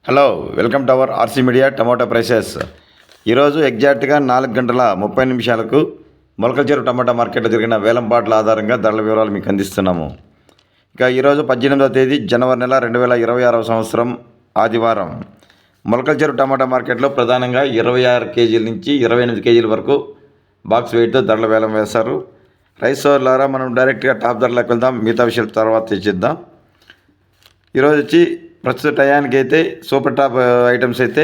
Hello, welcome to our RC media tomato prices. ఈరోజు ఎగ్జాక్ట్గా 4 గంటల 30 నిమిషాలకు మొలకల్చెరు టమాటా మార్కెట్లో జరిగిన వేలంపాట్ల ఆధారంగా ధరల వివరాలు మీకు అందిస్తున్నాము. ఇక ఈరోజు 18వ తేదీ జనవరి నెల 2026 సంవత్సరం ఆదివారం మొలకల్చెరు టమాటా మార్కెట్లో ప్రధానంగా 26 కేజీల నుంచి 28 కేజీల వరకు బాక్స్ వెయిట్తో ధరల వేలం వేశారు. రైస్ సోదరులారా, మనం డైరెక్ట్గా టాప్ ధరలకు వెళ్దాం, మిగతా విషయాల తర్వాత తెచ్చిద్దాం. ఈరోజు వచ్చి ప్రస్తుత టయానికి అయితే సూపర్ టాప్ ఐటమ్స్ అయితే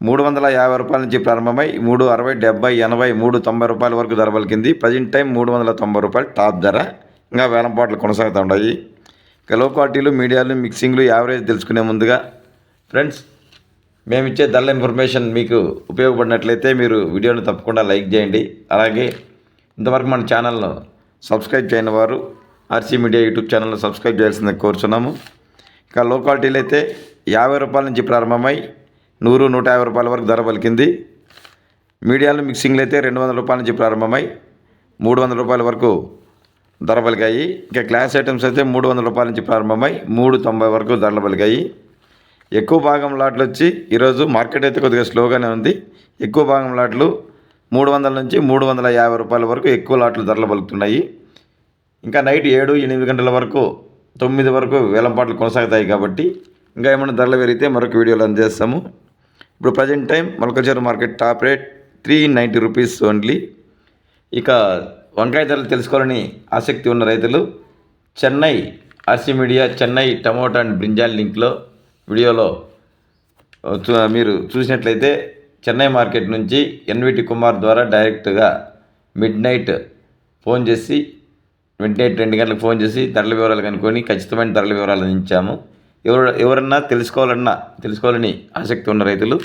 350 రూపాయల నుంచి ప్రారంభమై 360, 70, 80, 390 రూపాయల వరకు ధర పలికింది. ప్రజెంట్ టైం 390 రూపాయలు టాప్ ధర. ఇంకా వేలంపాట్లు కొనసాగుతూ ఉన్నాయి. ఇక లో క్వాలిటీలు, మీడియాలు, మిక్సింగ్లు, యావరేజ్ తెలుసుకునే ముందుగా ఫ్రెండ్స్, మేము ఇచ్చే ధరల ఇన్ఫర్మేషన్ మీకు ఉపయోగపడినట్లయితే మీరు వీడియోని తప్పకుండా లైక్ చేయండి. అలాగే ఇంతవరకు మన ఛానల్ను సబ్స్క్రైబ్ చేయని వారు ఆర్సీ మీడియా యూట్యూబ్ ఛానల్ను సబ్స్క్రైబ్ చేయాల్సిందని కోరుచున్నాము. ఇక లో క్వాలిటీలు అయితే 50 రూపాయల నుంచి ప్రారంభమై 100, 150 రూపాయల వరకు ధర పలికింది. మీడియాలు, మిక్సింగ్లు అయితే 200 రూపాయల నుంచి ప్రారంభమై 300 రూపాయల వరకు ధర పలికాయి. ఇక క్లాస్ ఐటమ్స్ అయితే 300 రూపాయల నుంచి ప్రారంభమై 390 వరకు ధరలు పలికాయి. ఎక్కువ భాగం లాట్లు వచ్చి ఈరోజు మార్కెట్ అయితే కొద్దిగా స్లోగానే ఉంది. ఎక్కువ భాగం లాట్లు 300 నుంచి 350 రూపాయల వరకు ఎక్కువ లాట్లు ధరలు పలుకుతున్నాయి. ఇంకా నైట్ 7, 8 గంటల వరకు 9 వరకు వేలంపాట్లు కొనసాగుతాయి కాబట్టి ఇంకా ఏమైనా ధరలు పెరిగితే మరొక వీడియోలో అందజేస్తాము. ఇప్పుడు present time Molakalcheru market top rate 390 rupees only. ఇక వంకాయ ధరలు తెలుసుకోవాలని ఆసక్తి ఉన్న రైతులు Chennai RC media Chennai tomato and brinjal లింక్లో వీడియోలో మీరు చూసినట్లయితే చెన్నై మార్కెట్ నుంచి ఎన్విటి కుమార్ ద్వారా డైరెక్ట్గా మిడ్ నైట్ 2 గంటలకు ఫోన్ చేసి ధరల వివరాలు కనుక్కొని ఖచ్చితమైన ధరల వివరాలు అందించాము. ఎవరన్నా తెలుసుకోవాలని ఆసక్తి ఉన్న రైతులు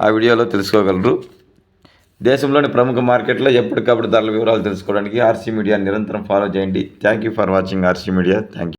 ఆ వీడియోలో తెలుసుకోగలరు. దేశంలోని ప్రముఖ మార్కెట్లో ఎప్పటికప్పుడు ధరల వివరాలు తెలుసుకోవడానికి ఆర్సీ మీడియా నిరంతరం ఫాలో చేయండి. Thank you for watching RC media. Thank you.